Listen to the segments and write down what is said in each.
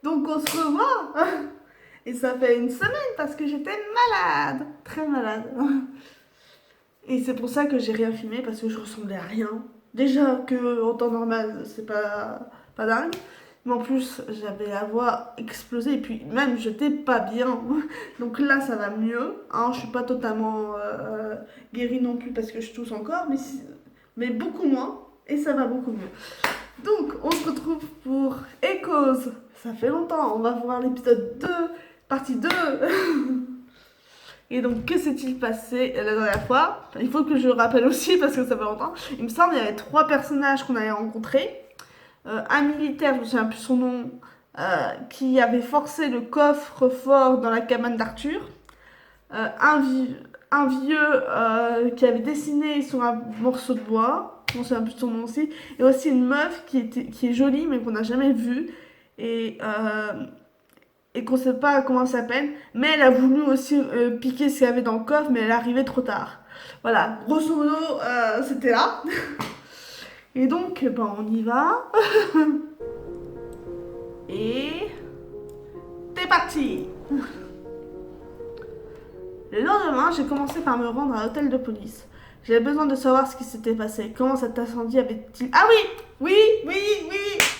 Donc on se revoit. Et ça fait une semaine parce que j'étais malade, très malade. Et c'est pour ça que j'ai rien filmé parce que je ressemblais à rien. Déjà que en temps normal, c'est pas dingue. Mais en plus, j'avais la voix explosée et puis même j'étais pas bien. Donc là, ça va mieux. Hein, je suis pas totalement guérie non plus parce que je tousse encore, mais beaucoup moins. Et ça va beaucoup mieux. Donc, on se retrouve pour Echoes. Ça fait longtemps. On va voir l'épisode 2, partie 2. Et donc, que s'est-il passé la dernière fois? Il faut que je rappelle aussi parce que ça fait longtemps. Il me semble qu'il y avait 3 personnages qu'on avait rencontrés. Un militaire, je ne me souviens plus son nom, qui avait forcé le coffre-fort dans la cabane d'Arthur. Un vieux qui avait dessiné sur un morceau de bois. Je ne me souviens plus de son nom aussi. Et aussi une meuf qui est jolie mais qu'on n'a jamais vue. Et qu'on ne sait pas comment elle s'appelle, mais elle a voulu aussi piquer ce qu'il y avait dans le coffre, mais elle est arrivée trop tard. Voilà, grosso modo, c'était là. Et donc, ben, on y va. Et c'est parti. Le lendemain, j'ai commencé par me rendre à l'hôtel de police. J'avais besoin de savoir ce qui s'était passé. Comment cet incendie avait-il... Ah oui.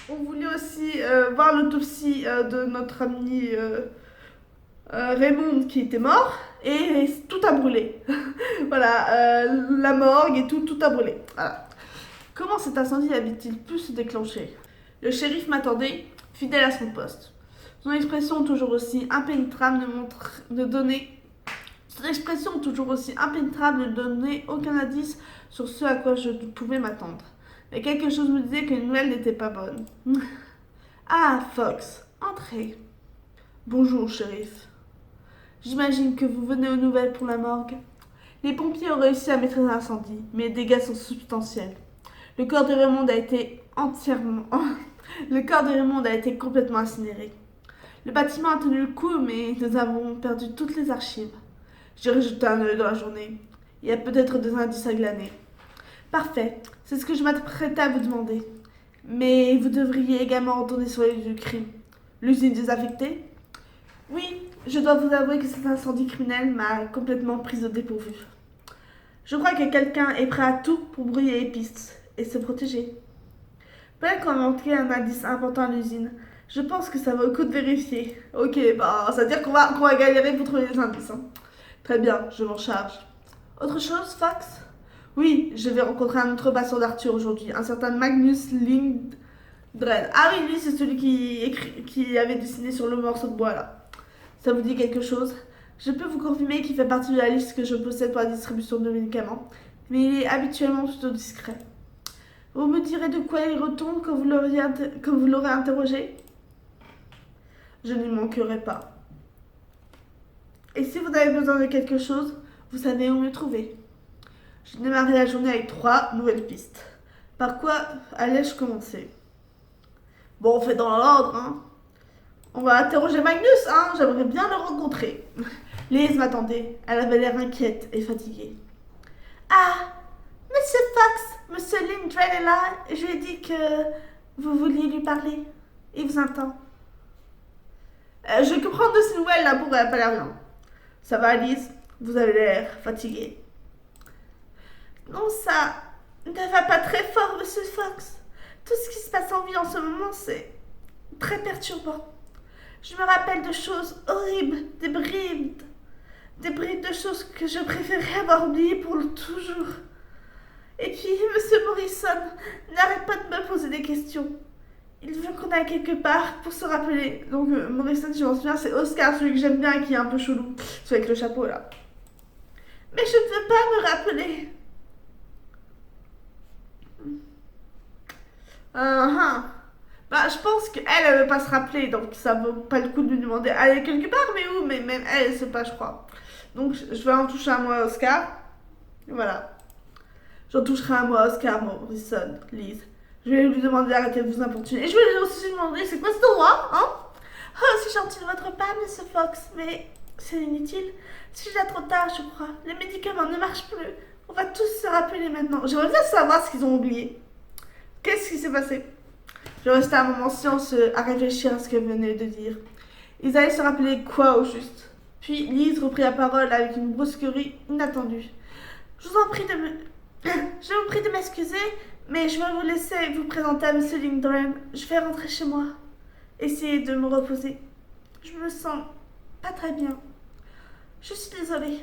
On voulait aussi voir l'autopsie de notre ami Raymond qui était mort. Et tout a brûlé. Voilà, la morgue et tout a brûlé. Voilà. Comment cet incendie avait-il pu se déclencher? Le shérif m'attendait, fidèle à son poste. Son expression toujours aussi impénétrable ne donnait aucun indice sur ce à quoi je pouvais m'attendre. Mais quelque chose me disait que les nouvelles n'étaient pas bonnes. Ah, Fox, entrez. Bonjour, shérif. J'imagine que vous venez aux nouvelles pour la morgue. Les pompiers ont réussi à maîtriser l'incendie, mais les dégâts sont substantiels. Le corps de Raymond a été complètement incinéré. Le bâtiment a tenu le coup, mais nous avons perdu toutes les archives. J'ai jeté un œil dans la journée. Il y a peut-être des indices à glaner. Parfait, c'est ce que je m'apprêtais à vous demander. Mais vous devriez également retourner sur les lieux du crime. L'usine désaffectée? Oui, je dois vous avouer que cet incendie criminel m'a complètement prise au dépourvu. Je crois que quelqu'un est prêt à tout pour brouiller les pistes et se protéger. Peut-être qu'on a manqué un indice important à l'usine. Je pense que ça vaut le coup de vérifier. Ok, bah ça veut dire qu'on va galérer pour trouver les indices. Hein. Très bien, je m'en charge. Autre chose, Fox? Oui, je vais rencontrer un autre patient d'Arthur aujourd'hui, un certain Magnus Lindgren. Ah oui, lui, c'est celui qui avait dessiné sur le morceau de bois là. Ça vous dit quelque chose? Je peux vous confirmer qu'il fait partie de la liste que je possède pour la distribution de médicaments, mais il est habituellement plutôt discret. Vous me direz de quoi il retourne quand vous l'aurez interrogé? Je n'y manquerai pas. Et si vous avez besoin de quelque chose, vous savez où me trouver. Je démarrais la journée avec 3 nouvelles pistes. Par quoi allais-je commencer? Bon, on fait dans l'ordre, hein. On va interroger Magnus, hein. J'aimerais bien le rencontrer. Lise m'attendait. Elle avait l'air inquiète et fatiguée. Ah, Monsieur Fox, Monsieur Lindgren est là. Je lui ai dit que vous vouliez lui parler. Il vous entend. Je vais que prendre de ces nouvelles là pour pas l'air bien. Ça va, Alice? Vous avez l'air fatiguée. Non, ça ne va pas très fort, Monsieur Fox. Tout ce qui se passe en vie en ce moment, c'est très perturbant. Je me rappelle de choses horribles, des bribes de choses que je préférerais avoir oubliées pour toujours. Et puis, Monsieur Morrison n'arrête pas de me poser des questions. Il veut qu'on aille quelque part pour se rappeler. Donc, Morrison, si je m'en souviens, c'est Oscar, celui que j'aime bien et qui est un peu chelou. Celui avec le chapeau, là. Mais je ne veux pas me rappeler. Bah, je pense qu'elle veut pas se rappeler, donc ça vaut pas le coup de lui demander. Elle est quelque part, mais où? Mais même elle sait pas, je crois. Donc, je vais en toucher un mot à Oscar. Et voilà. J'en toucherai un mot à Oscar, Morrison, Lise. Je vais lui demander d'arrêter de vous importuner. Et je vais lui aussi demander c'est quoi ce droit, hein? Oh, c'est gentil de votre part, Monsieur Fox, mais c'est inutile. C'est déjà trop tard, je crois. Les médicaments ne marchent plus. On va tous se rappeler maintenant. J'aimerais bien savoir ce qu'ils ont oublié. Qu'est-ce qui s'est passé? Je restais un moment silencieux à réfléchir à ce qu'elle venait de dire. Ils allaient se rappeler quoi au juste. Puis Lise reprit la parole avec une brusquerie inattendue. Je vous en prie de me... Je vous prie de m'excuser, mais je vais vous laisser vous présenter à Monsieur Lindgren. Je vais rentrer chez moi. Essayer de me reposer. Je me sens pas très bien. Je suis désolée.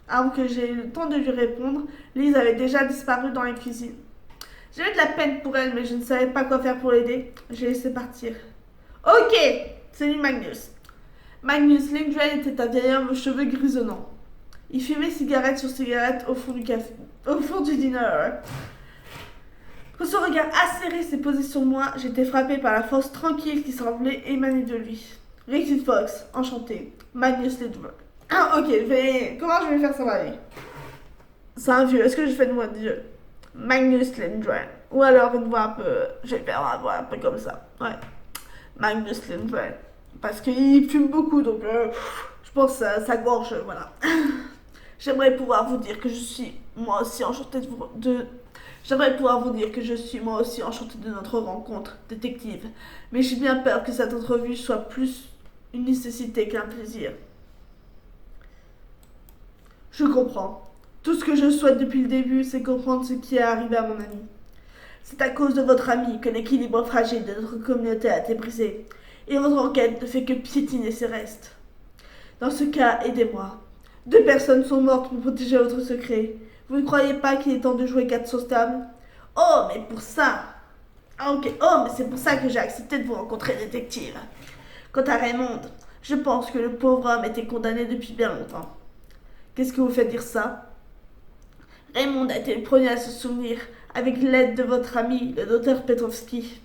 Avant que j'aie eu le temps de lui répondre, Lise avait déjà disparu dans la cuisine. J'avais de la peine pour elle, mais je ne savais pas quoi faire pour l'aider. J'ai laissé partir. Ok, c'est lui Magnus. Magnus Lindgren était un vieillhomme aux cheveux grisonnants. Il fumait cigarette sur cigarette au fond du café, au fond du dîner. Quand son regard acéré s'est posé sur moi, j'étais frappée par la force tranquille qui semblait émaner de lui. Ricky Fox, enchanté. Magnus Lindgren. Ah, ok, comment je vais faire ça va aller? C'est un vieux, est-ce que je fais une voix de vieux? Magnus Lindgren. Ou alors une voix un peu... Je vais faire une voix un peu comme ça. Ouais. Magnus Lindgren. Parce qu'il fume beaucoup, donc je pense que ça gorge, voilà. J'aimerais pouvoir vous dire que je suis moi aussi enchantée J'aimerais pouvoir vous dire que je suis moi aussi enchantée de notre rencontre, détective. Mais j'ai bien peur que cette entrevue soit plus une nécessité qu'un plaisir. Je comprends. Tout ce que je souhaite depuis le début, c'est comprendre ce qui est arrivé à mon ami. C'est à cause de votre ami que l'équilibre fragile de notre communauté a été brisé. Et votre enquête ne fait que piétiner ses restes. Dans ce cas, aidez-moi. 2 personnes sont mortes pour protéger votre secret. Vous ne croyez pas qu'il est temps de jouer 4 sauces tables? Oh, mais pour ça... Ah, ok. Oh, mais c'est pour ça que j'ai accepté de vous rencontrer, détective. Quant à Raymond, je pense que le pauvre homme était condamné depuis bien longtemps. Qu'est-ce que vous fait dire ça? Raymond a été le premier à se souvenir, avec l'aide de votre ami, le docteur Petrovski.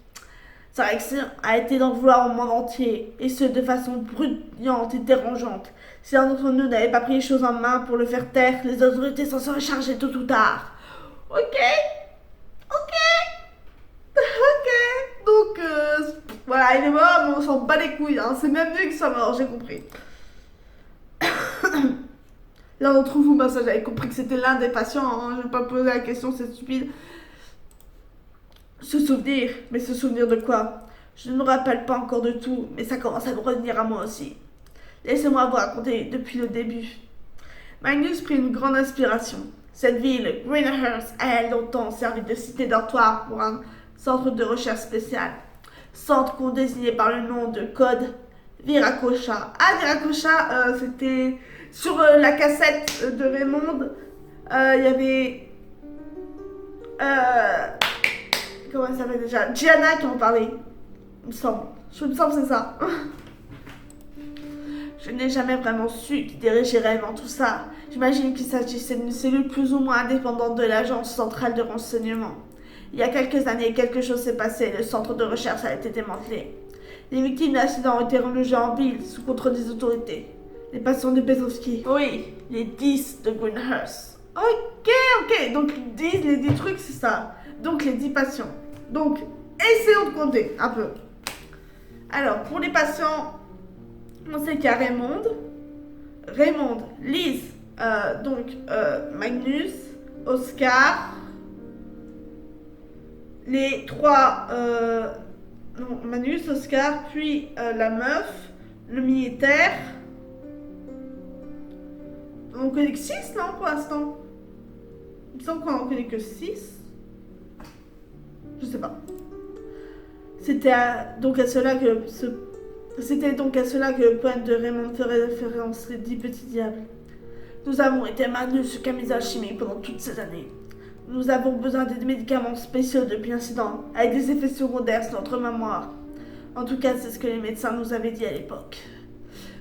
Sa réaction a été d'en vouloir au monde entier, et ce de façon bruyante et dérangeante. Si l'un d'entre nous n'avait pas pris les choses en main pour le faire taire, les autorités s'en seraient chargées tôt ou tard. Ok. Donc, voilà, il est mort, mais on s'en bat les couilles, hein. C'est même mieux qu'il soit mort, j'ai compris. L'un d'entre vous, ça j'avais compris que c'était l'un des patients, hein. Je ne vais pas poser la question, c'est stupide. Se souvenir, mais se souvenir de quoi? Je ne me rappelle pas encore de tout, mais ça commence à me revenir à moi aussi. Laissez-moi vous raconter depuis le début. Magnus prit une grande inspiration. Cette ville, Greenhurst, a longtemps servi de cité dortoir pour un centre de recherche spécial. Centre qu'on désignait par le nom de code Viracocha. Ah, Viracocha, c'était sur la cassette de Raymond. Il y avait... comment elle s'appelle déjà? Gianna qui en parlait. Il me semble. Je me semble que c'est ça. Je n'ai jamais vraiment su qui dirigeait réellement tout ça. J'imagine qu'il s'agissait d'une cellule plus ou moins indépendante de l'agence centrale de renseignement. Il y a quelques années, quelque chose s'est passé. Le centre de recherche a été démantelé. Les victimes de l'accident ont été relogées en ville sous contrôle des autorités. Les patients de Petrovski. Oui, les 10 de Greenhurst. Ok. Donc les 10 trucs, c'est ça. Donc les 10 patients. Donc, essayons de compter un peu. Alors, pour les patients, on sait qu'il y a Raymond, Lise, Magnus, Oscar, les 3, Magnus, Oscar, puis la meuf, le militaire. On connaît que 6, non, pour l'instant? Il me semble qu'on en connaît que 6. Je sais pas. C'était donc à cela que le poème de Raymond ferait référence, les 10 petits diables. Nous avons été Magnus sous camisole chimique pendant toutes ces années. Nous avons besoin de médicaments spéciaux depuis l'incident, avec des effets secondaires sur notre mémoire. En tout cas, c'est ce que les médecins nous avaient dit à l'époque.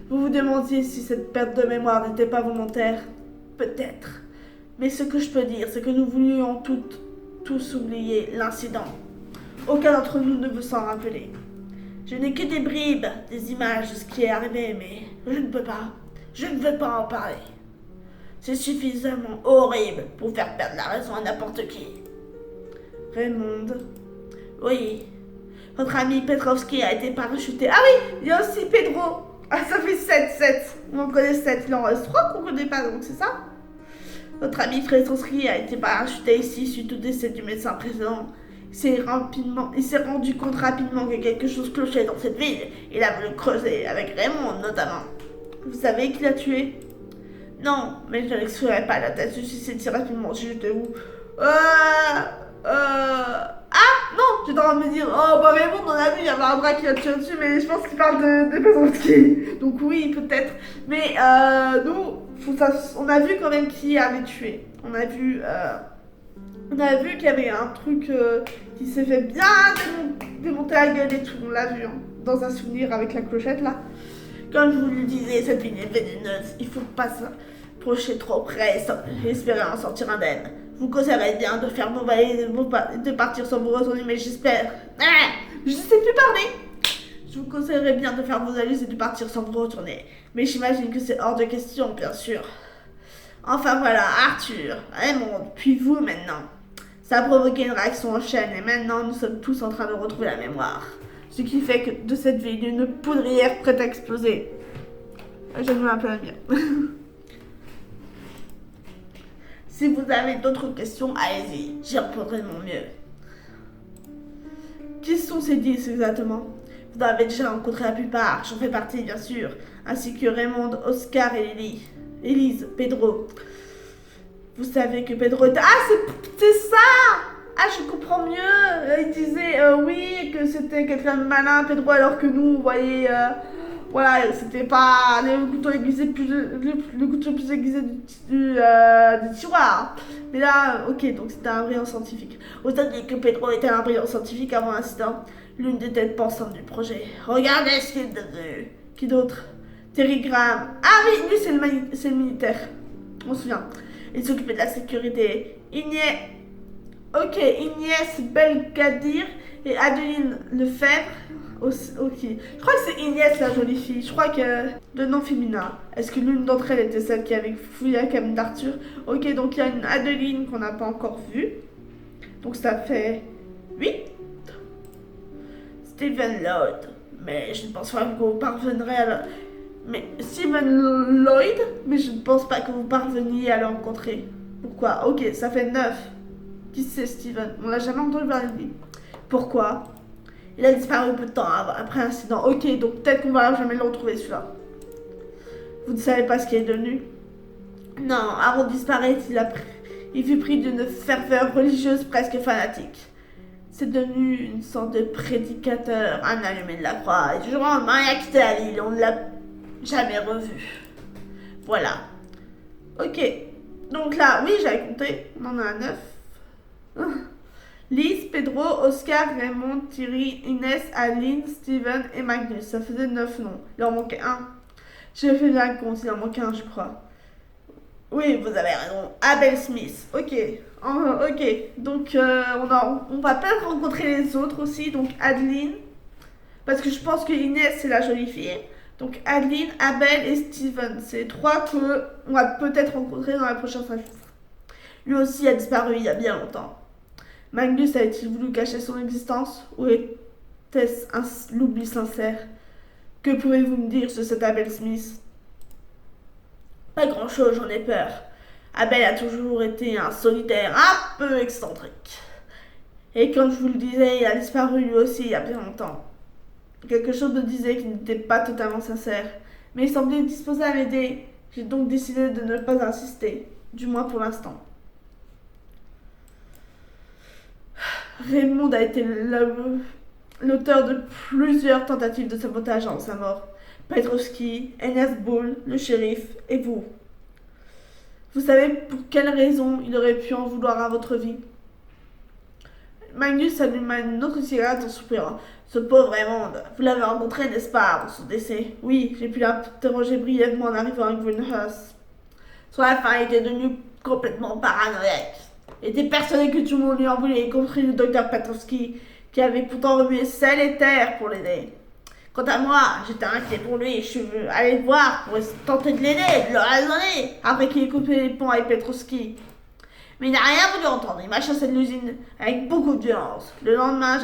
Vous vous demandiez si cette perte de mémoire n'était pas volontaire? Peut-être. Mais ce que je peux dire, c'est que nous voulions tous oublier l'incident. Aucun d'entre nous ne veut s'en rappeler. Je n'ai que des bribes, des images de ce qui est arrivé, mais je ne veux pas en parler. C'est suffisamment horrible pour faire perdre la raison à n'importe qui. Raymond. Oui. Votre ami Petrovski a été parachuté. Ah oui, il y a aussi Pedro. Ah, ça fait 7. On en connaît 7. Il en reste 3 qu'on ne connaît pas, donc c'est ça. Votre ami Petrovski a été parachuté ici suite au décès du médecin précédent. Il s'est rendu compte rapidement que quelque chose clochait dans cette ville. Il a voulu creuser, avec Raymond notamment. Vous savez qui l'a tué? Non, mais je n'exclurai pas la tête du suicide si rapidement si j'étais vous. Ah non, j'étais en train de me dire, oh bah Raymond, on a vu, il y avait un bras qui l'a tué dessus, mais je pense qu'il parle de Petrovski. Donc oui, peut-être. Mais nous, on a vu quand même qui avait tué. On a vu qu'il y avait un truc qui s'est fait bien démonter la gueule et tout. On l'a vu, hein, dans un souvenir avec la clochette là. Comme je vous le disais, cette ville est vénéneuse. Il faut pas s'approcher trop près et espérer en sortir indemne. Vous conseillerez bien de faire vos valises et de partir sans vous retourner, mais j'espère. Je ne sais plus parler. Je vous conseillerais bien de faire vos valises et de partir sans vous retourner. Mais j'imagine que c'est hors de question, bien sûr. Enfin voilà, Arthur, Raymond, puis vous maintenant. Ça a provoqué une réaction en chaîne et maintenant nous sommes tous en train de retrouver la mémoire. Ce qui fait que de cette ville, une poudrière prête à exploser. J'aime un peu la mienne. Si vous avez d'autres questions, allez-y, j'y répondrai de mon mieux. Qui sont ces 10 exactement? Vous en avez déjà rencontré la plupart, j'en fais partie bien sûr, ainsi que Raymond, Oscar et Élise, Pedro. Vous savez que Pedro était... Ah, c'est ça! Ah, je comprends mieux. Il disait, oui, que c'était quelqu'un de malin, Pedro, alors que nous, vous voyez... voilà, c'était pas le couteau aiguisé le couteau plus aiguisé du tiroir. Mais là, ok, donc c'était un brillant scientifique. Vous savez que Pedro était un brillant scientifique avant l'incident, l'une des têtes pensantes du projet. Regardez ce qu'il est devenu. Qui d'autre? Terry Graham. Ah oui, lui c'est le militaire. On se souvient. Il s'occupait de la sécurité. Inès Belkadir et Adeline Lefebvre. Ok. Je crois que c'est Inès la jolie fille. Je crois que le nom féminin. Est-ce que l'une d'entre elles était celle qui avait fouillé la cabine d'Arthur? Ok, donc il y a une Adeline qu'on n'a pas encore vue. Donc ça fait 8. Stephen Lloyd. Mais je ne pense pas que vous parviendrez à Mais Stephen Lloyd, mais je ne pense pas que vous parveniez à le rencontrer. Pourquoi? Ok, ça fait 9. Qui c'est Steven? On l'a jamais entendu parler de lui. Pourquoi? Il a disparu peu de temps après l'incident. Ok, donc peut-être qu'on va jamais le retrouver celui-là. Vous ne savez pas ce qu'il est devenu? Non, avant de disparaître, il fut pris d'une ferveur religieuse presque fanatique. C'est devenu une sorte de prédicateur, un allumé de la croix. Et du jour au lendemain, il a quitté la ville. On ne l'a jamais revu. Voilà. Ok. Donc là, oui, j'avais compté. On en a 9. Lise, Pedro, Oscar, Raymond, Thierry, Inès, Aline, Steven et Magnus. Ça faisait 9 noms. Il en manquait un. J'ai fait la compte, il en manquait un, je crois. Oui, vous avez raison. Abel Smith. Ok. Ok. Donc, on va peut-être rencontrer les autres aussi. Donc, Adeline. Parce que je pense que Inès, c'est la jolie fille. Donc, Adeline, Abel et Steven. C'est les 3 qu'on va peut-être rencontrer dans la prochaine phase. Lui aussi a disparu il y a bien longtemps. Magnus a-t-il voulu cacher son existence? Ou était-ce l'oubli sincère? Que pouvez-vous me dire sur cet Abel Smith? Pas grand-chose, j'en ai peur. Abel a toujours été un solitaire un peu excentrique. Et comme je vous le disais, il a disparu lui aussi il y a bien longtemps. Quelque chose me disait qu'il n'était pas totalement sincère, mais il semblait disposé à m'aider. J'ai donc décidé de ne pas insister, du moins pour l'instant. Raymond a été l'auteur de plusieurs tentatives de sabotage avant sa mort. Petrovski, Enes Bull, le shérif et vous. Vous savez pour quelle raison il aurait pu en vouloir à votre vie? Magnus alluma une autre cigarette en soupirant. Ce pauvre Raymond, vous l'avez rencontré, n'est-ce pas, avant son décès? Oui, j'ai pu l'interroger brièvement en arrivant à Greenhouse. Sur la fin, il était devenu complètement paranoïaque. Il était persuadé que tout le monde lui en voulait, y compris le docteur Petrovski, qui avait pourtant remué ciel et terre pour l'aider. Quant à moi, j'étais inquiet pour lui, je suis allé le voir pour tenter de l'aider, de le raisonner, après qu'il ait coupé les ponts avec Petrovski. Mais il n'a rien voulu entendre, il m'a chassé de l'usine avec beaucoup de violence. Le lendemain,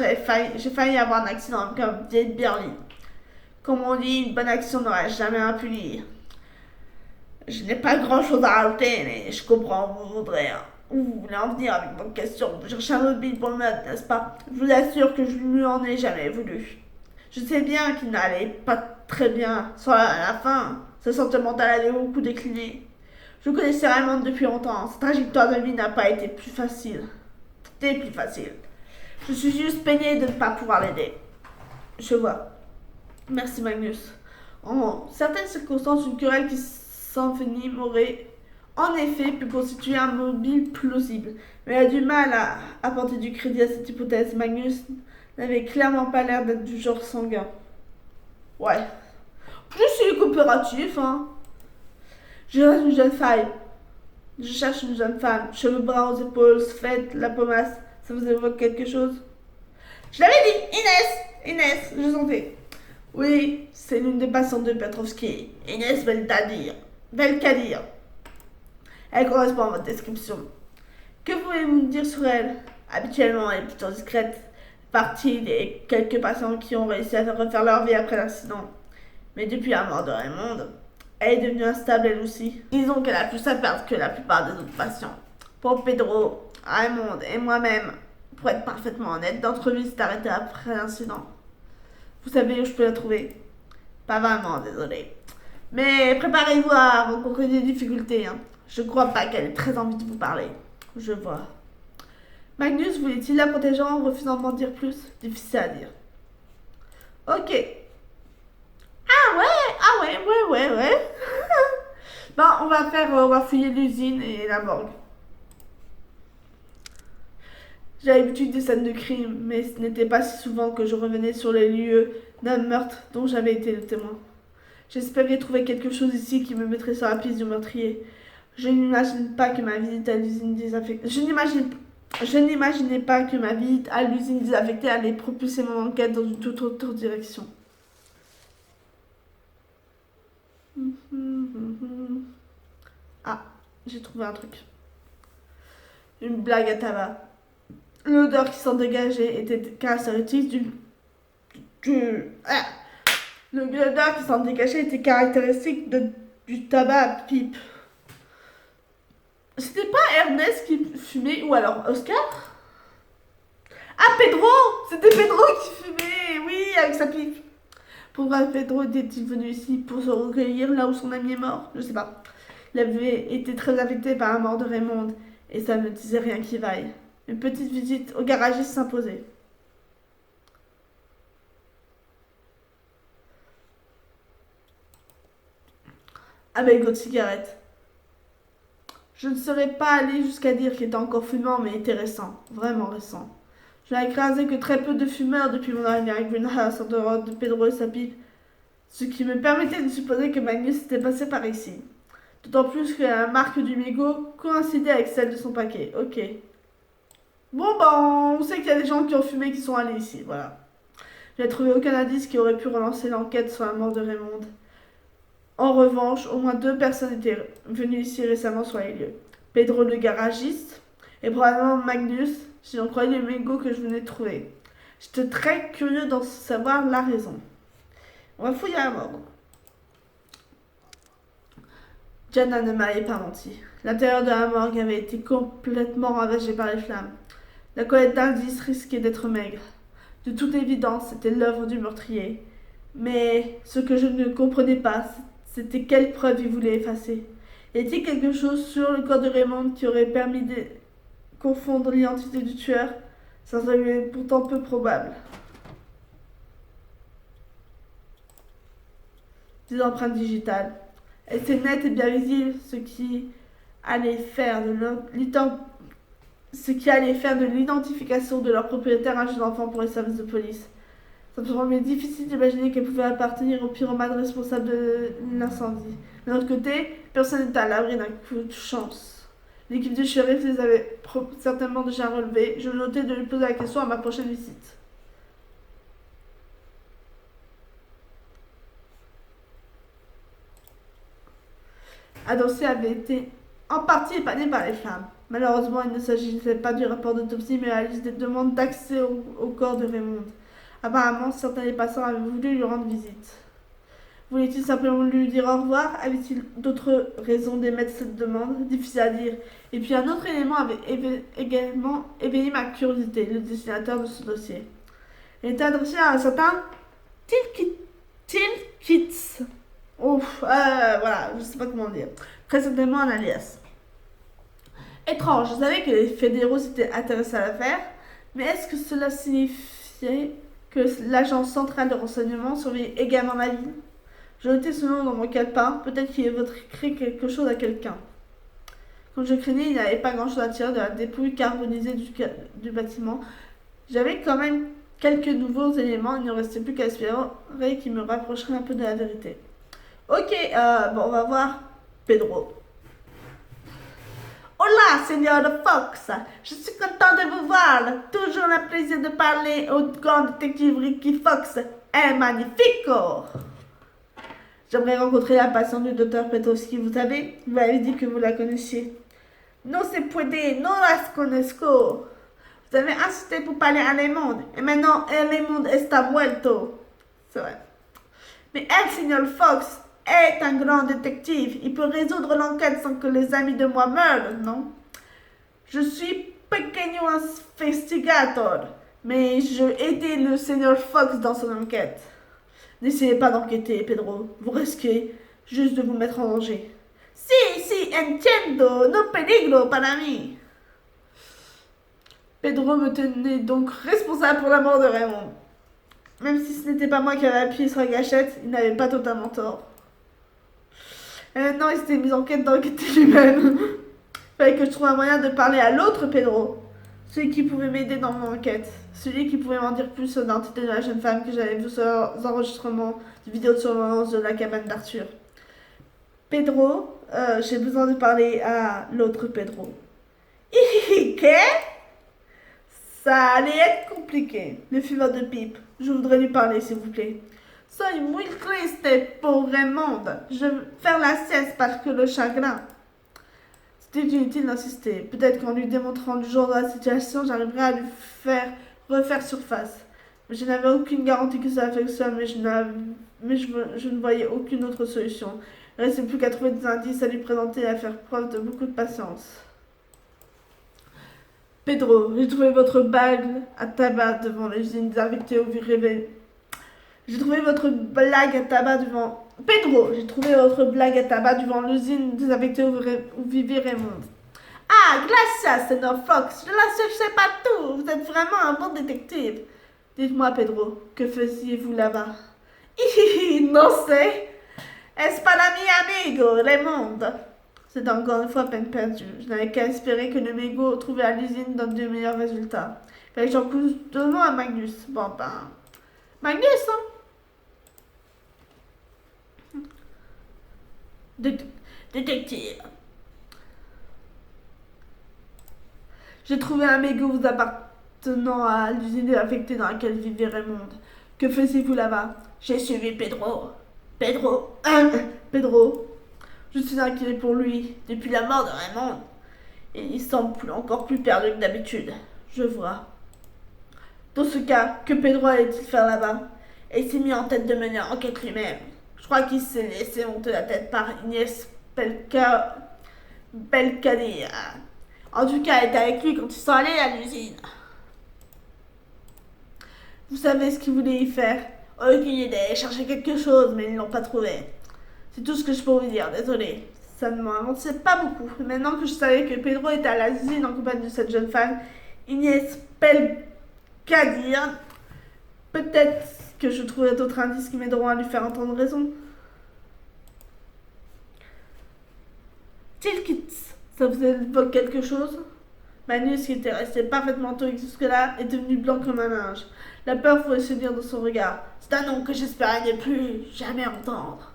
j'ai failli avoir un accident comme vieille Berlin. Comme on dit, une bonne action n'aura jamais impunie. Je n'ai pas grand chose à rajouter, mais je comprends où vous voudrez. Où vous voulez en venir avec votre question? Vous cherchez un mobile pour le meurtre, n'est-ce pas? Je vous assure que je ne lui en ai jamais voulu. Je sais bien qu'il n'allait pas très bien. Soit à la fin, sa santé mentale avait beaucoup décliné. Je connaissais Raymond depuis longtemps. Sa trajectoire de vie n'a pas été plus facile. C'était plus facile. Je suis juste peiné de ne pas pouvoir l'aider. Je vois. Merci Magnus. En certaines circonstances, une querelle qui s'envenime aurait en effet pu constituer un mobile plausible. Mais elle a du mal à apporter du crédit à cette hypothèse. Magnus n'avait clairement pas l'air d'être du genre sanguin. Ouais. Je suis coopératif, hein. Je reste une jeune femme. Je cherche une jeune femme. Cheveux bruns aux épaules, faite, la pomasse. Ça vous évoque quelque chose? Je l'avais dit, Inès, je sentais. Oui, c'est l'une des patientes de Petrovski. Inès Velkadir. Elle correspond à votre description. Que pouvez-vous me dire sur elle? Habituellement, elle est plutôt discrète. Partie des quelques patients qui ont réussi à refaire leur vie après l'accident. Mais depuis la mort de Raymond, elle est devenue instable elle aussi. Disons qu'elle a plus à perdre que la plupart des autres patients. Pour Pedro, Raymond et moi-même, pour être parfaitement honnête, notre vie s'est arrêtée après l'incident. Vous savez où je peux la trouver? Pas vraiment, désolé. Mais préparez-vous à rencontrer des difficultés. Hein. Je crois pas qu'elle ait très envie de vous parler. Je vois. Magnus voulait-il la protéger en refusant de m'en dire plus? Difficile à dire. Ok. Ouais. Ben, on va fouiller l'usine et la morgue. J'ai l'habitude des scènes de crime, mais ce n'était pas si souvent que je revenais sur les lieux d'un meurtre dont j'avais été le témoin. J'espérais trouver quelque chose ici qui me mettrait sur la piste du meurtrier. Je n'imagine pas que ma visite à l'usine désaffectée... Je n'imaginais pas que ma visite à l'usine désaffectée allait propulser mon enquête dans une toute autre direction. Ah, j'ai trouvé un truc. Une blague à tabac. L'odeur qui s'en dégageait était caractéristique l'odeur qui s'en dégageait était caractéristique du tabac à pipe. C'était pas Ernest qui fumait ou alors Oscar? Ah, Pedro! C'était Pedro qui fumait, oui, avec sa pipe. Pourquoi Pedro était-il venu ici pour se recueillir là où son ami est mort? Je sais pas. Il avait été très affecté par la mort de Raymond et ça ne disait rien qui vaille. Une petite visite au garagiste s'imposait. Avec votre cigarette. Je ne serais pas allé jusqu'à dire qu'il était encore fumant, mais était récent, vraiment récent. Je n'avais écrasé que très peu de fumeurs depuis mon arrivée à Greenhouse en dehors de Pedro et sa pipe, ce qui me permettait de supposer que Magnus était passé par ici. D'autant plus que la marque du mégot coïncidait avec celle de son paquet. Ok. Bon, ben, on sait qu'il y a des gens qui ont fumé qui sont allés ici, voilà. Je n'ai trouvé aucun indice qui aurait pu relancer l'enquête sur la mort de Raymond. En revanche, au moins 2 personnes étaient venues ici récemment sur les lieux. Pedro le garagiste et probablement Magnus, si j'en croyais les mégots que je venais de trouver. J'étais très curieux d'en savoir la raison. On va fouiller à la morgue. Jana ne m'avait pas menti. L'intérieur de la morgue avait été complètement ravagé par les flammes. La collecte d'indices risquait d'être maigre. De toute évidence, c'était l'œuvre du meurtrier. Mais ce que je ne comprenais pas, c'était quelle preuve il voulait effacer. Y a-t-il quelque chose sur le corps de Raymond qui aurait permis de confondre l'identité du tueur? Ça semblait pourtant peu probable. Des empreintes digitales. Elles étaient nettes et bien visibles, ce qui allait faire de l'identification de leur propriétaire un jeune enfant pour les services de police. Ça me semblait difficile d'imaginer qu'elle pouvait appartenir au pyromane responsable de l'incendie. D'un autre côté, personne n'était à l'abri d'un coup de chance. L'équipe du shérif les avait certainement déjà relevés. Je notais de lui poser la question à ma prochaine visite. Adossé avait été en partie épargné par les flammes. Malheureusement, il ne s'agissait pas du rapport d'autopsie, mais à la liste des demandes d'accès au corps de Raymond. Apparemment, certains des passants avaient voulu lui rendre visite. Voulait-il simplement lui dire au revoir? Avait-il d'autres raisons d'émettre cette demande? Difficile à dire. Et puis un autre élément avait également éveillé ma curiosité, le dessinateur de ce dossier. Il était adressé à un certain Tilkits. Ouf, voilà, je sais pas comment dire. Très certainement un alias. Étrange, je savais que les fédéraux s'étaient intéressés à l'affaire, mais est-ce que cela signifiait que l'agence centrale de renseignement surveillait également la ville? J'ai noté ce nom dans mon calepin, peut-être qu'il évoquerait quelque chose à quelqu'un. Comme je craignais, il n'y avait pas grand-chose à tirer de la dépouille carbonisée du bâtiment. J'avais quand même quelques nouveaux éléments, il ne restait plus qu'à espérer qu'ils me rapprocheraient un peu de la vérité. Ok, bon, on va voir Pedro. Hola, Seigneur Fox. Je suis content de vous voir. Toujours un plaisir de parler au grand détective Ricky Fox. Un magnifico. J'aimerais rencontrer la patiente du docteur Petrovski, vous savez. Vous m'avez dit que vous la connaissiez. No se puede, no las conozco. Vous avez insisté pour parler à Lemond. Et maintenant, Lemond está muerto. C'est vrai. Mais elle, Seigneur Fox, est un grand détective. Il peut résoudre l'enquête sans que les amis de moi meurent, non? Je suis pequeño investigator, mais je aidais le Seigneur Fox dans son enquête. N'essayez pas d'enquêter, Pedro. Vous risquez juste de vous mettre en danger. Si, entiendo. No peligro para mí. Pedro me tenait donc responsable pour la mort de Raymond. Même si ce n'était pas moi qui avais appuyé sur la gâchette, il n'avait pas totalement tort. Et maintenant, il s'était mis en quête d'enquêter lui-même. Il fallait que je trouve un moyen de parler à l'autre Pedro. Celui qui pouvait m'aider dans mon enquête. Celui qui pouvait m'en dire plus sur l'identité de la jeune femme que j'avais vue sur les enregistrements de vidéos de surveillance de la cabane d'Arthur. Pedro, j'ai besoin de parler à l'autre Pedro. Qu'est? Ça allait être compliqué. Le fumeur de pipe. Je voudrais lui parler, s'il vous plaît. Soy muy triste pour Raymond. Je veux faire la sieste parce que le chagrin. C'était inutile d'insister. Peut-être qu'en lui démontrant le genre de la situation, j'arriverais à lui faire refaire surface. Mais je n'avais aucune garantie que ça affectionne, mais je ne voyais aucune autre solution. Il ne restait plus qu'à trouver des indices à lui présenter et à faire preuve de beaucoup de patience. Pedro, j'ai trouvé votre bague à tabac devant l'usine des invités au réveil. J'ai trouvé votre blague à tabac devant... Pedro, j'ai trouvé votre blague à tabac devant l'usine des invités où vivait Raymond. Ah, gracias, Seigneur Fox. Je la cherchais partout. Vous êtes vraiment un bon détective. Dites-moi, Pedro, que faisiez-vous là-bas? Non, c'est... Es para mi amigo, Raymond. C'est encore une fois peine perdue. Je n'avais qu'à espérer que le mégot trouvé à l'usine donne de meilleurs résultats. Il fallait que j'en pousse deux noms à Magnus. Bon ben... Magnus, hein? Détective. J'ai trouvé un mégot vous appartenant à l'usine affectée dans laquelle vivait Raymond. Que faisiez-vous là-bas? J'ai suivi Pedro. Pedro. Je suis inquiet pour lui depuis la mort de Raymond. Et il semble encore plus perdu que d'habitude. Je vois. Dans ce cas, que Pedro allait-il faire là-bas? Et il s'est mis en tête de mener l'enquête lui-même. Je crois qu'il s'est laissé monter la tête par Inès Belcadia. En tout cas, elle était avec lui quand ils sont allés à l'usine. Vous savez ce qu'ils voulaient y faire? Aucune idée, chercher quelque chose, mais ils ne l'ont pas trouvé. C'est tout ce que je peux vous dire, désolé. Ça ne m'avançait pas beaucoup. Maintenant que je savais que Pedro était à l'usine en compagnie de cette jeune femme, Inès Belcadia, peut-être que je trouverai d'autres indices qui m'aideront à lui faire entendre raison. Tilkits, ça vous évoque quelque chose? Magnus, qui était resté parfaitement stoïque jusque-là, est devenu blanc comme un linge. La peur pouvait se lire dans son regard. C'est un nom que j'espérais ne plus jamais entendre.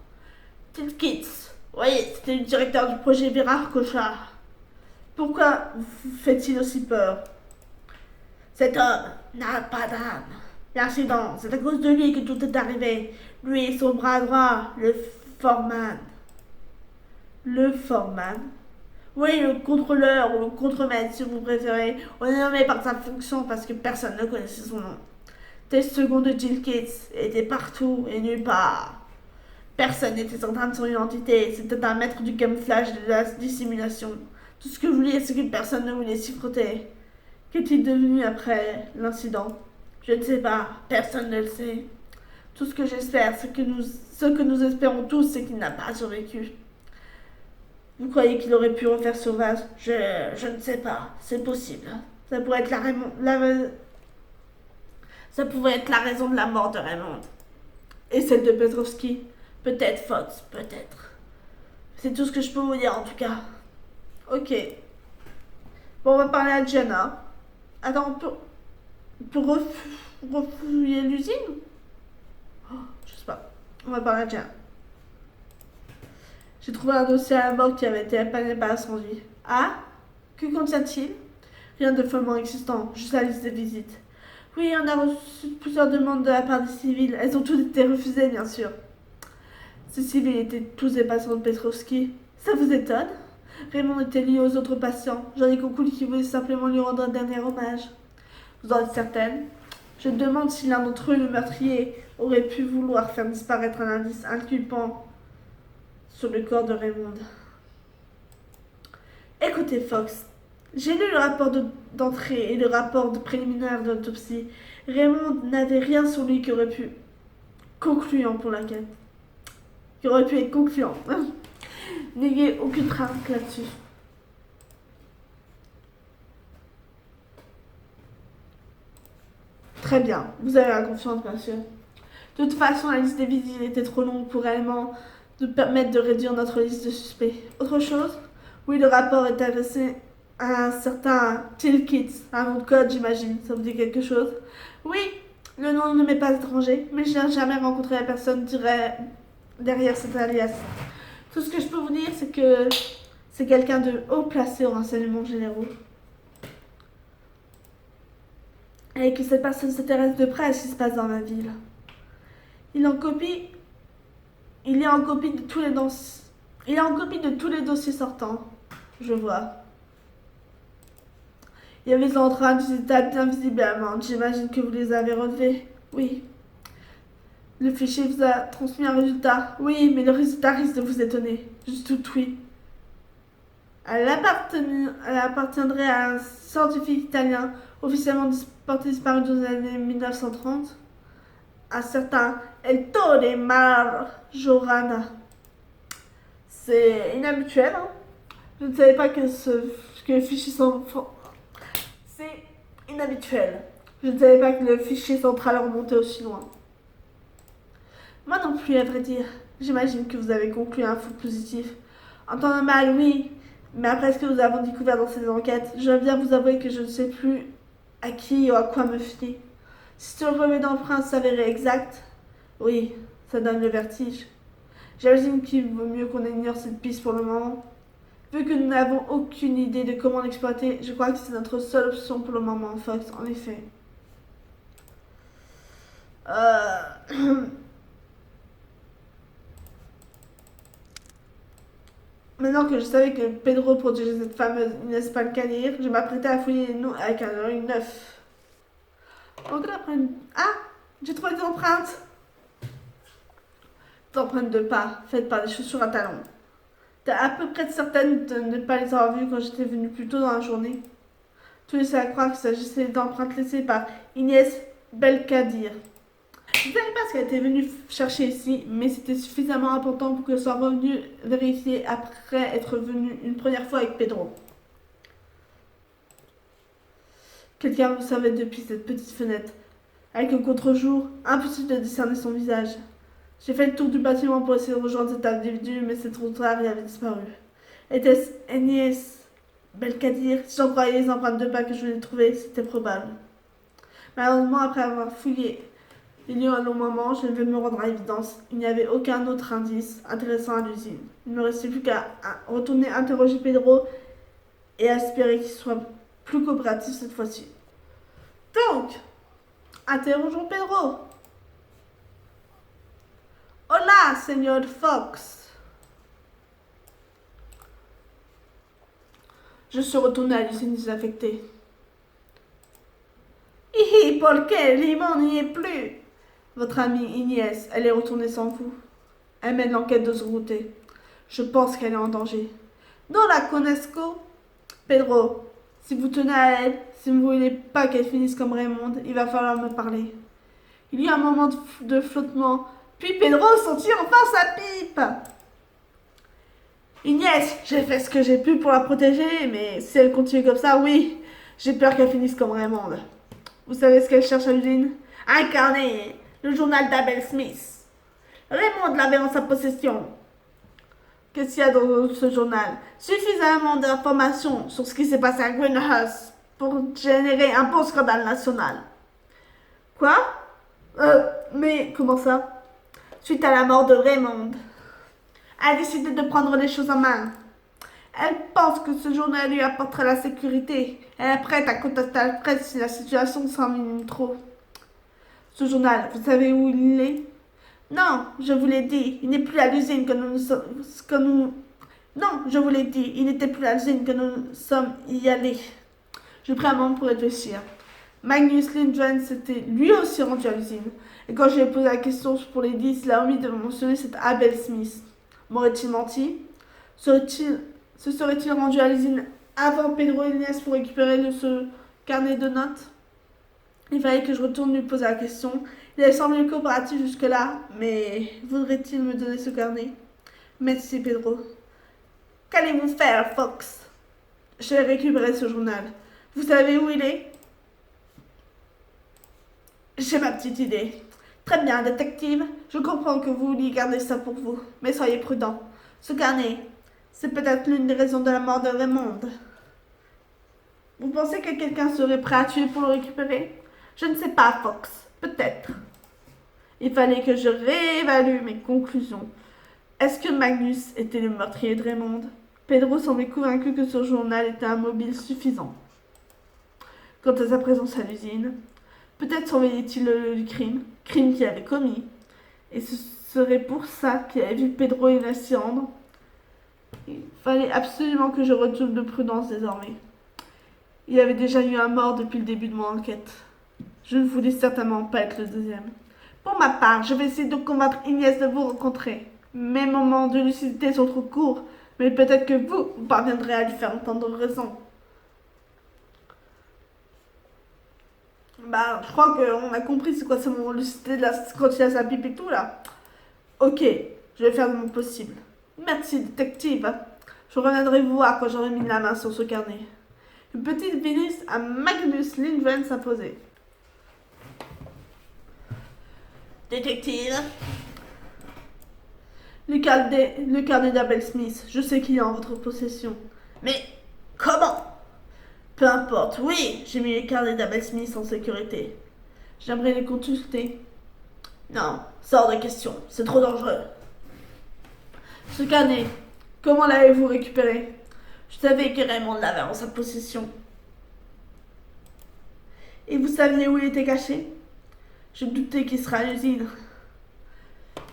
Tilkits, oui, c'était le directeur du projet Bérard Cochard. Pourquoi vous fait-il aussi peur? Cet homme n'a pas d'âme. L'accident, c'est à cause de lui que tout est arrivé. Lui et son bras droit, le foreman. Le foreman? Oui, le contrôleur ou le contremaître, si vous préférez. On est nommé par sa fonction parce que personne ne connaissait son nom. Test second de Jill Gates était partout et nulle part. Personne n'était certain de son identité. C'était un maître du camouflage et de la dissimulation. Tout ce que je voulais, c'est que personne ne voulait s'y frotter. Qu'est-il devenu après l'incident? Je ne sais pas. Personne ne le sait. Tout ce que j'espère, ce que nous espérons tous, c'est qu'il n'a pas survécu. Vous croyez qu'il aurait pu refaire sauvage? Je ne sais pas. C'est possible. Ça pourrait être ça pouvait être la raison de la mort de Raymond. Et celle de Petrovski? Peut-être, Fox, peut-être. C'est tout ce que je peux vous dire en tout cas. Ok. Bon, on va parler à Jenna. Attends, on peut refouiller l'usine? Oh, je sais pas. On va parler à Jenna. J'ai trouvé un dossier à la morgue qui avait été épargné par l'incendie. Ah? Que contient-il? Rien de follement existant, juste la liste des visites. Oui, on a reçu plusieurs demandes de la part des civils. Elles ont toutes été refusées, bien sûr. Ces civils étaient tous des patients de Petrovski. Ça vous étonne? Raymond était lié aux autres patients. J'en ai conclu qu'il voulait simplement lui rendre un dernier hommage. Vous en êtes certaine? Je me demande si l'un d'entre eux, le meurtrier, aurait pu vouloir faire disparaître un indice inculpant sur le corps de Raymond. Écoutez, Fox, j'ai lu le rapport d'entrée et le rapport de préliminaire de l'autopsie. Raymond n'avait rien sur lui qui aurait pu concluant pour l'enquête. Qui aurait pu être concluant. N'ayez aucune crainte là-dessus. Très bien, vous avez la confiance, bien sûr. De toute façon, la liste des visites était trop longue pour réellement nous permettre de réduire notre liste de suspects. Autre chose? Oui, le rapport est adressé à un certain Tilkits, un nom de code, j'imagine. Ça vous dit quelque chose? Oui, le nom ne m'est pas étranger, mais je n'ai jamais rencontré la personne derrière cet alias. Tout ce que je peux vous dire, c'est que c'est quelqu'un de haut placé aux renseignements généraux. Et que cette personne s'intéresse de près à ce qui se passe dans la ville. Il est en copie de tous les Il est en copie de tous les dossiers sortants. Je vois. Il y avait des empreintes digitales bien visibles à la main. J'imagine que vous les avez relevées. Oui. Le fichier vous a transmis un résultat. Oui, mais le résultat risque de vous étonner. Juste tout oui. Elle appartiendrait à un scientifique italien officiellement porté disparu dans les années 1930. Un certain Ettore Majorana. C'est inhabituel, hein? Je ne savais pas que le fichier c'est inhabituel. Je ne savais pas que le fichier central remontait aussi loin. Moi non plus, à vrai dire. J'imagine que vous avez conclu un faux positif. En temps normal, oui. Mais après ce que nous avons découvert dans ces enquêtes, je dois bien vous avouer que je ne sais plus à qui ou à quoi me fier. Si ce brevet d'emprunt s'avérait exact, oui, ça donne le vertige. J'imagine qu'il vaut mieux qu'on ignore cette piste pour le moment. Vu que nous n'avons aucune idée de comment l'exploiter, je crois que c'est notre seule option pour le moment, Fox, en effet. Maintenant que je savais que Pedro protégeait cette fameuse Inès Palcadir, je m'apprêtais à fouiller les noms avec un œil neuf. Encore après Ah! J'ai trouvé des empreintes! Des empreintes de pas, faites par des chaussures à talons. T'es à peu près certaine de ne pas les avoir vues quand j'étais venue plus tôt dans la journée. Tout laissait à croire qu'il s'agissait d'empreintes laissées par Inès Belkadir. Je ne savais pas ce qu'elle était venue chercher ici, mais c'était suffisamment important pour qu'elle soit revenue vérifier après être venue une première fois avec Pedro. Quelqu'un me savait depuis cette petite fenêtre. Avec un contre-jour, impossible de discerner son visage. J'ai fait le tour du bâtiment pour essayer de rejoindre cet individu, mais c'est trop tard, il avait disparu. Était-ce Agnès Belkadir? Si j'en croyais les empreintes de pas que je venais de trouver, c'était probable. Malheureusement, après avoir fouillé il y a un long moment, je devais me rendre à l'évidence. Il n'y avait aucun autre indice intéressant à l'usine. Il ne me restait plus qu'à retourner interroger Pedro et à espérer qu'il soit plus coopératif cette fois-ci. Donc, interrogeons Pedro. Hola, Señor Fox. Je suis retourné à l'usine désaffectée. ¿Por qué Limon n'y est plus? Votre amie Inès, elle est retournée sans vous. Elle mène l'enquête de son côté. Je pense qu'elle est en danger. Non, la Conesco. Pedro, si vous tenez à elle, si vous ne voulez pas qu'elle finisse comme Raymond, il va falloir me parler. Il y eut un moment de flottement, puis Pedro sentit enfin sa pipe. Inès, j'ai fait ce que j'ai pu pour la protéger, mais si elle continue comme ça, oui, j'ai peur qu'elle finisse comme Raymond. Vous savez ce qu'elle cherche à l'usine? Un carnet, le journal d'Abel Smith. Raymond l'avait en sa possession. Qu'est-ce qu'il y a dans ce journal? Suffisamment d'informations sur ce qui s'est passé à Greenhouse pour générer un bon scandale national. Quoi? Mais comment ça? Suite à la mort de Raymond, elle a décidé de prendre les choses en main. Elle pense que ce journal lui apportera la sécurité. Elle est prête à contacter la presse si la situation s'envenime trop. Ce journal, vous savez où il est? Non, je vous l'ai dit, il n'est plus à l'usine Non, je vous l'ai dit, il n'était plus à l'usine que nous sommes y allés. Je pris un moment pour réfléchir. Magnus Lindgren s'était lui aussi rendu à l'usine. Et quand je lui ai posé la question pour les 10, il a omis de mentionner cet Abel Smith. M'aurait-il menti? Se serait-il rendu à l'usine avant Pedro et Inès pour récupérer ce carnet de notes? Il fallait que je retourne lui poser la question. Il avait semblé coopératif jusque-là, mais voudrait-il me donner ce carnet? Merci Pedro. Qu'allez-vous faire, Fox? Je vais récupérer ce journal. Vous savez où il est? J'ai ma petite idée. Très bien, détective. Je comprends que vous vouliez garder ça pour vous, mais soyez prudent. Ce carnet, c'est peut-être l'une des raisons de la mort de Raymond. Vous pensez que quelqu'un serait prêt à tuer pour le récupérer? Je ne sais pas, Fox. Peut-être. Il fallait que je réévalue mes conclusions. Est-ce que Magnus était le meurtrier de Raymond? Pedro semblait convaincu que ce journal était un mobile suffisant. Quant à sa présence à l'usine, peut-être surveillait-il le crime qu'il avait commis, et ce serait pour ça qu'il avait vu Pedro et s'y rendre. Il fallait absolument que je redouble de prudence désormais. Il y avait déjà eu un mort depuis le début de mon enquête. Je ne voulais certainement pas être le deuxième. Pour ma part, je vais essayer de convaincre Inès de vous rencontrer. Mes moments de lucidité sont trop courts, mais peut-être que vous parviendrez à lui faire entendre raison. Bah, je crois qu'on a compris c'est quoi ce moment de lucidité quand il a sa pipe et tout là. Ok, je vais faire de mon possible. Merci, détective. Je reviendrai vous voir quand j'aurai mis la main sur ce carnet. Une petite ministre à Magnus Lindgren s'imposait. Détective. Le carnet d'Abel Smith, je sais qu'il est en votre possession. Mais comment? Peu importe, oui, j'ai mis les carnets d'Abel Smith en sécurité. J'aimerais les consulter. Non, ça hors de question, c'est trop dangereux. Ce carnet, comment l'avez-vous récupéré? Je savais que Raymond l'avait en sa possession. Et vous saviez où il était caché? Je doutais qu'il serait à l'usine.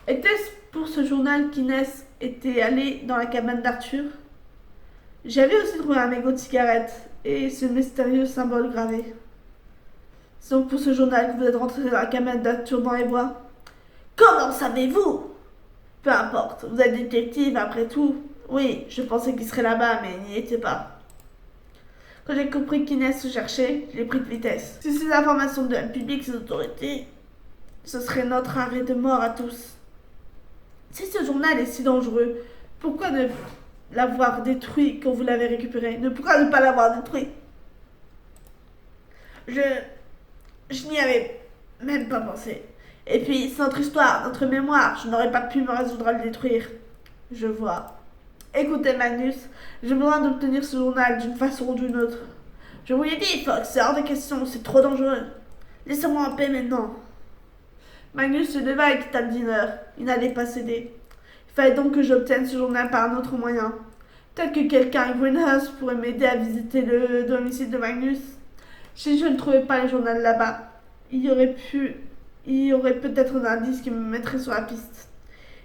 Était-ce pour ce journal qu'Inès était allée dans la cabane d'Arthur? J'avais aussi trouvé un mégot de cigarette et ce mystérieux symbole gravé. C'est donc pour ce journal que vous êtes rentré dans la cabane d'Arthur dans les bois. Comment savez-vous? Peu importe, vous êtes détective après tout. Oui, je pensais qu'il serait là-bas, mais il n'y était pas. Quand j'ai compris qu'Inès se cherchait, je l'ai pris de vitesse. Si ces informations deviennent publiques, ces autorités, ce serait notre arrêt de mort à tous. Si ce journal est si dangereux, pourquoi ne l'avoir détruit quand vous l'avez récupéré? Pourquoi ne pas l'avoir détruit? Je n'y avais même pas pensé. Et puis, c'est notre histoire, notre mémoire. Je n'aurais pas pu me résoudre à le détruire. Je vois. Écoutez, Magnus, j'ai besoin d'obtenir ce journal d'une façon ou d'une autre. Je vous l'ai dit, Fox, c'est hors de question, c'est trop dangereux. Laissez-moi en paix maintenant. Magnus se leva et quitta le dîner. Il n'allait pas céder. Il fallait donc que j'obtienne ce journal par un autre moyen. Peut-être que quelqu'un à Greenhouse pourrait m'aider à visiter le domicile de Magnus. Si je ne trouvais pas le journal là-bas, il y aurait peut-être un indice qui me mettrait sur la piste.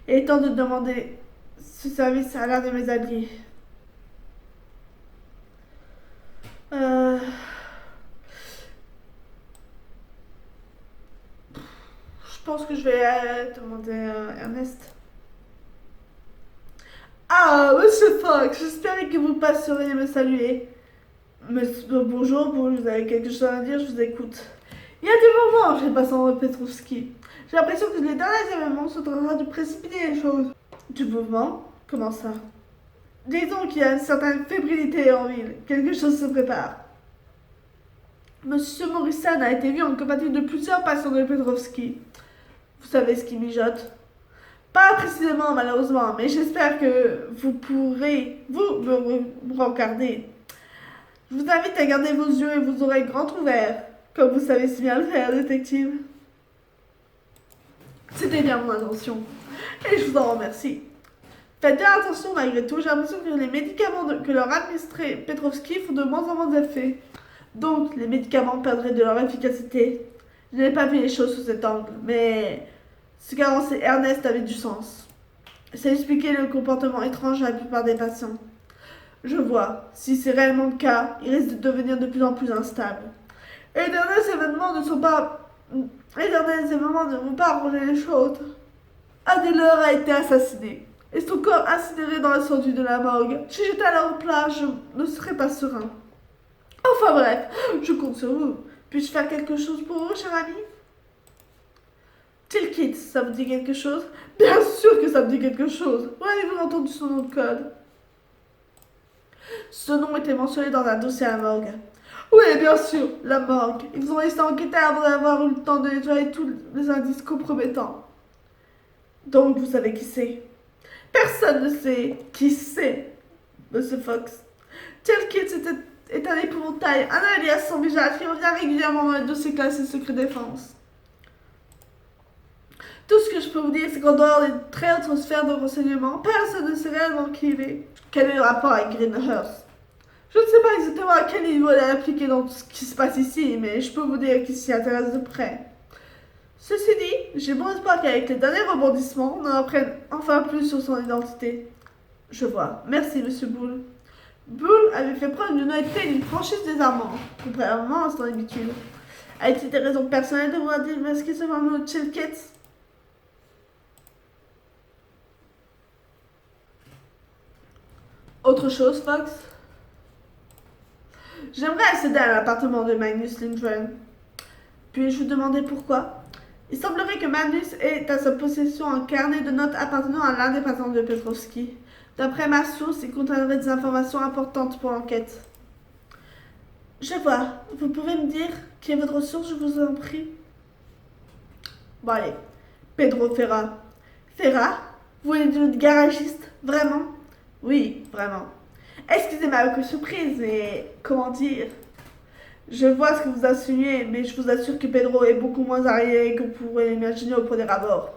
Il est temps de demander ce service à l'un de mes alliés. Je pense que je vais demander à Ernest. Ah, monsieur Fox, j'espérais que vous passeriez me saluer. Bonjour, vous avez quelque chose à dire, je vous écoute. Il y a des moments, j'ai passé en Petrovski. J'ai l'impression que les derniers événements sont en train de précipiter les choses. Du mouvement? Comment ça? Disons qu'il y a une certaine fébrilité en ville. Quelque chose se prépare. Monsieur Morrison a été vu en compagnie de plusieurs patients de Petrovski. Vous savez ce qui mijote? Pas précisément, malheureusement, mais j'espère que vous pourrez, me regarder. Je vous invite à garder vos yeux et vos oreilles grands ouverts, comme vous savez si bien le faire, détective. C'était bien mon intention, et je vous en remercie. Faites bien attention malgré tout, j'ai l'impression que les médicaments que leur administré Petrovski font de moins en moins d'effet. Donc, les médicaments perdraient de leur efficacité. Je n'ai pas vu les choses sous cet angle, mais ce qu'avançait Ernest avait du sens. Ça expliquait le comportement étrange de la plupart des patients. Je vois, si c'est réellement le cas, il risque de devenir de plus en plus instable. Et les derniers événements ne vont pas arranger les choses. Adler a été assassiné, et son corps incinéré dans l'incendie de la morgue. Si j'étais à leur place, je ne serais pas serein. Enfin bref, je compte sur vous. Puis-je faire quelque chose pour vous, cher ami? Tilkit, ça vous dit quelque chose? Bien sûr que ça me dit quelque chose. Où avez-vous entendu son nom de code? Ce nom était mentionné dans un dossier à la morgue. Oui, bien sûr, la morgue. Ils ont laissé enquêter avant d'avoir eu le temps de nettoyer tous les indices compromettants. Donc, vous savez qui c'est? Personne ne sait qui c'est, Monsieur Fox. Tilkit est un épouvantail, un alias sans visage qui revient régulièrement dans les dossiers classés secret défense. Tout ce que je peux vous dire, c'est qu'en dehors des très hautes sphères de renseignement, personne ne sait réellement qui il est. Quel est le rapport avec Greenhurst? Je ne sais pas exactement à quel niveau elle est appliquée dans tout ce qui se passe ici, mais je peux vous dire qu'il s'y intéresse de près. Ceci dit, j'ai bon espoir qu'avec les derniers rebondissements, on en apprenne enfin plus sur son identité. Je vois. Merci, Monsieur Bull. Bull avait fait preuve d'une honnêteté et d'une franchise désarmante, contrairement à son habitude. A-t-il des raisons personnelles de vouloir démasquer ce fameux Chilkit? Autre chose, Fox? J'aimerais accéder à l'appartement de Magnus Lindgren. Puis-je vous demander pourquoi? Il semblerait que Magnus ait à sa possession un carnet de notes appartenant à l'un des patients de Petrovski. D'après ma source, il contiendrait des informations importantes pour l'enquête. Je vois. Vous pouvez me dire qui est votre source, je vous en prie? Bon allez. Pedro Ferra. Ferra? Vous êtes le garagiste? Vraiment? Oui, vraiment. Excusez ma surprise, mais comment dire? Je vois ce que vous insinuez, mais je vous assure que Pedro est beaucoup moins arriéré que vous pourrez l'imaginer au premier abord.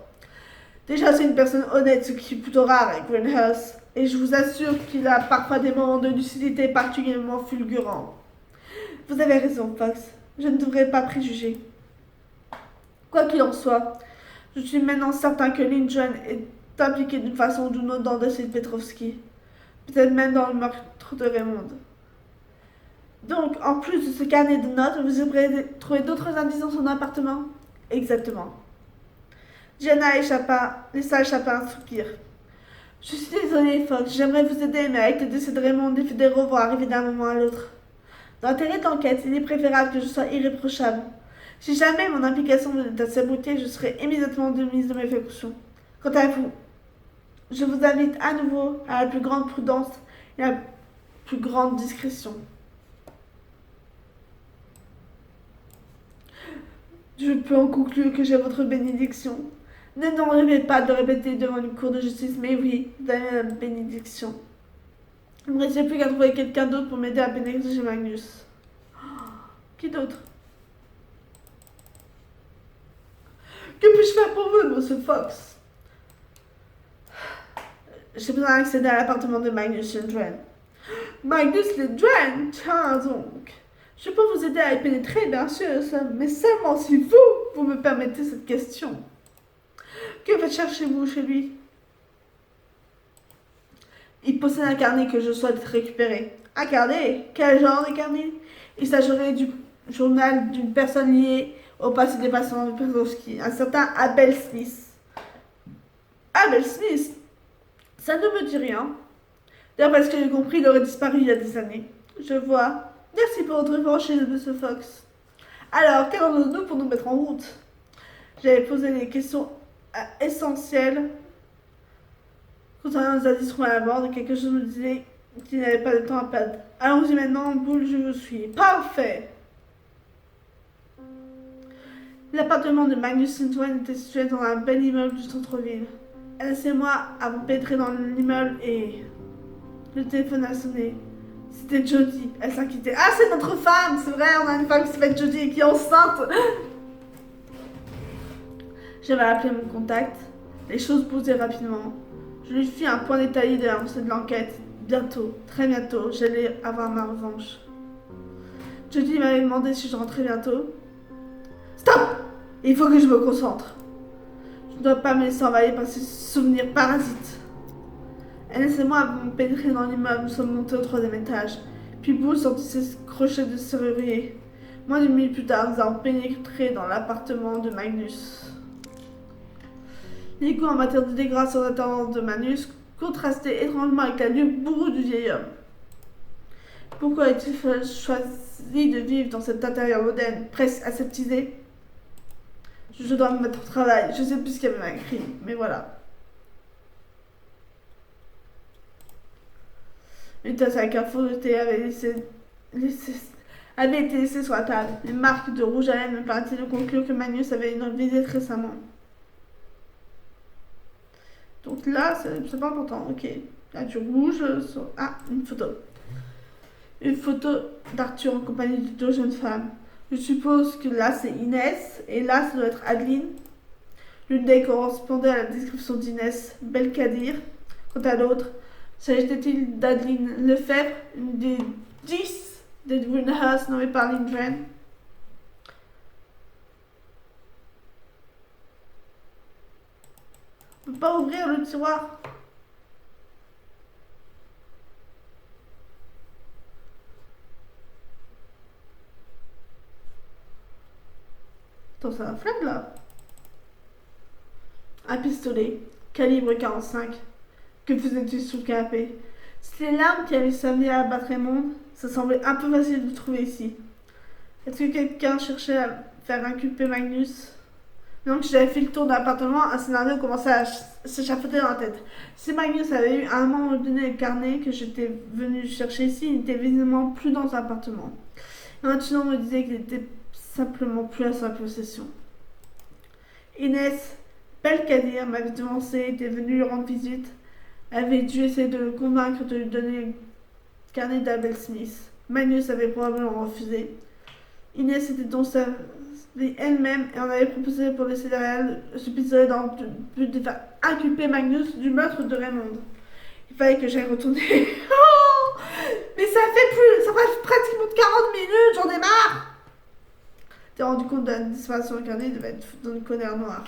Déjà, c'est une personne honnête, ce qui est plutôt rare avec Greenhouse, et je vous assure qu'il a parfois des moments de lucidité particulièrement fulgurants. Vous avez raison, Fox. Je ne devrais pas préjuger. Quoi qu'il en soit, je suis maintenant certain que Lindgren est impliqué d'une façon ou d'une autre dans le dossier de Petrovski. Peut-être même dans le meurtre de Raymond. Donc, en plus de ce carnet de notes, vous aurez trouvé d'autres indices dans son appartement? Exactement. Jenna laissa échapper un soupir. Je suis désolée, Fox, j'aimerais vous aider, mais avec le décès de Raymond, les fédéraux vont arriver d'un moment à l'autre. Dans l'intérêt de l'enquête, il est préférable que je sois irréprochable. Si jamais mon implication venait à s'aboutir, je serais immédiatement démise de mes fonctions. Quant à vous, je vous invite à nouveau à la plus grande prudence et à la plus grande discrétion. Je peux en conclure que j'ai votre bénédiction. Ne rêvez pas de le répéter devant une cour de justice, mais oui, vous avez la bénédiction. Il ne me restait plus qu'à trouver quelqu'un d'autre pour m'aider à bénéficier Magnus. Qui d'autre? Que puis-je faire pour vous, Monsieur Fox? J'ai besoin d'accéder à l'appartement de Magnus Lindgren. Magnus Lindgren? Tiens donc. Je peux vous aider à y pénétrer, bien sûr, mais seulement si vous me permettez cette question. Que cherchez-vous chez lui? Il possède un carnet que je souhaite récupérer. Un carnet? Quel genre de carnet? Il s'agirait du journal d'une personne liée au passé des patients de Petrovski, un certain Abel Smith. Abel Smith? Ça ne me dit rien. D'ailleurs, parce que j'ai compris, il aurait disparu il y a des années. Je vois. Merci pour votre revanche, Monsieur Fox. Alors, qu'allons-nous pour nous mettre en route? J'avais posé des questions essentielles concernant nos indices à la bord et quelque chose me disait qu'il n'y avait pas de temps à perdre. Allons-y maintenant, boule, je vous suis. Parfait! L'appartement de Magnus Sintwan était situé dans un bel immeuble du centre-ville. Alice et moi avons pénétré dans l'immeuble et le téléphone a sonné. C'était Jodie. Elle s'inquiétait. Ah, c'est notre femme! C'est vrai, on a une femme qui s'appelle Jodie et qui est enceinte! J'avais appelé mon contact. Les choses bougeaient rapidement. Je lui fis un point détaillé de l'avancée de l'enquête. Bientôt, très bientôt, j'allais avoir ma revanche. Jodie m'avait demandé si je rentrais bientôt. Stop! Il faut que je me concentre. Je ne dois pas me laisser envahir par ces souvenirs parasites. Alice et moi avons pénétré dans l'immeuble, nous sommes montés au troisième étage. Puis Boo sortit ses crochets de serrurier. Moins d'une minute plus tard, nous avons pénétré dans l'appartement de Magnus. Les goûts en matière de dégradation d'attendance de Magnus contrastaient étrangement avec la lutte bourrue du vieil homme. Pourquoi a-t-il choisi de vivre dans cet intérieur moderne, presque aseptisé? Je dois me mettre au travail. Je sais plus ce qu'il y avait écrit, mais voilà. Une tasse avec un fond de thé avait été laissée sur la table. Les marques de rouge à lèvres me permettaient de conclure que Magnus avait une visite récemment. Donc là, c'est pas important. Ok. Là, du rouge. Ah, une photo. Une photo d'Arthur en compagnie de deux jeunes femmes. Je suppose que là, c'est Inès. Et là, ça doit être Adeline. L'une d'elles correspondait à la description d'Inès Belkadir. Quant à l'autre, s'agissait-il d'Adeline Lefebvre, une des 10 des Greenhouse nommées par Lindgren? On peut pas ouvrir le tiroir. Attends, ça va flingue là. Un pistolet, calibre 45. Que faisais-tu sous le canapé? C'était l'arme qui avait servi à abattre Raymond. Ça semblait un peu facile de trouver ici. Est-ce que quelqu'un cherchait à faire inculper Magnus? Donc j'avais fait le tour de l'appartement, un scénario commençait à s'échafauder dans la tête. Si Magnus avait eu à un moment donné le carnet que j'étais venu chercher ici, il n'était visiblement plus dans l'appartement. Et maintenant on me disait qu'il était simplement plus à sa possession. Inès Belkadir m'avait devancé, était venue lui rendre visite, avait dû essayer de le convaincre de lui donner le carnet d'Abel Smith. Magnus avait probablement refusé. Inès était donc elle-même et on avait proposé pour laisser derrière ce pistolet dans le but de faire inculper Magnus du meurtre de Raymond. Il fallait que j'aille retourner. Oh, mais ça fait pratiquement 40 minutes, j'en ai marre. T'es rendu compte de la disparition du carnet, il devait être dans une colère noire.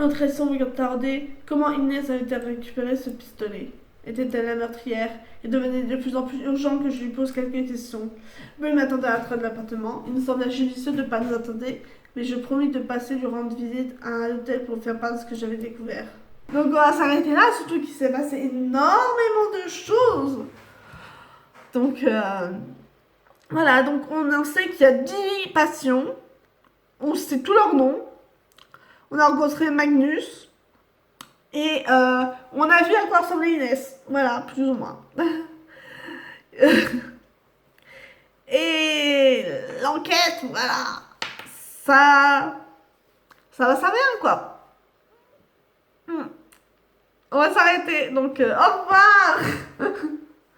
Très sombre et tardé, comment Inès avait-elle récupéré ce pistolet? Était-elle la meurtrière? Il devenait de plus en plus urgent que je lui pose quelques questions. Mais il m'attendait à l'entrée de l'appartement. Il me semblait judicieux de ne pas nous attendre, mais je promis de passer lui rendre visite à l'hôtel pour faire part de ce que j'avais découvert. Donc on va s'arrêter là, surtout qu'il s'est passé énormément de choses. Donc voilà, donc on sait qu'il y a 10 patients. On sait tous leurs noms. On a rencontré Magnus. Et on a vu à quoi ressemblait Inès. Voilà, plus ou moins. Et l'enquête, voilà. Ça va servir, quoi. On va s'arrêter. Donc, au revoir.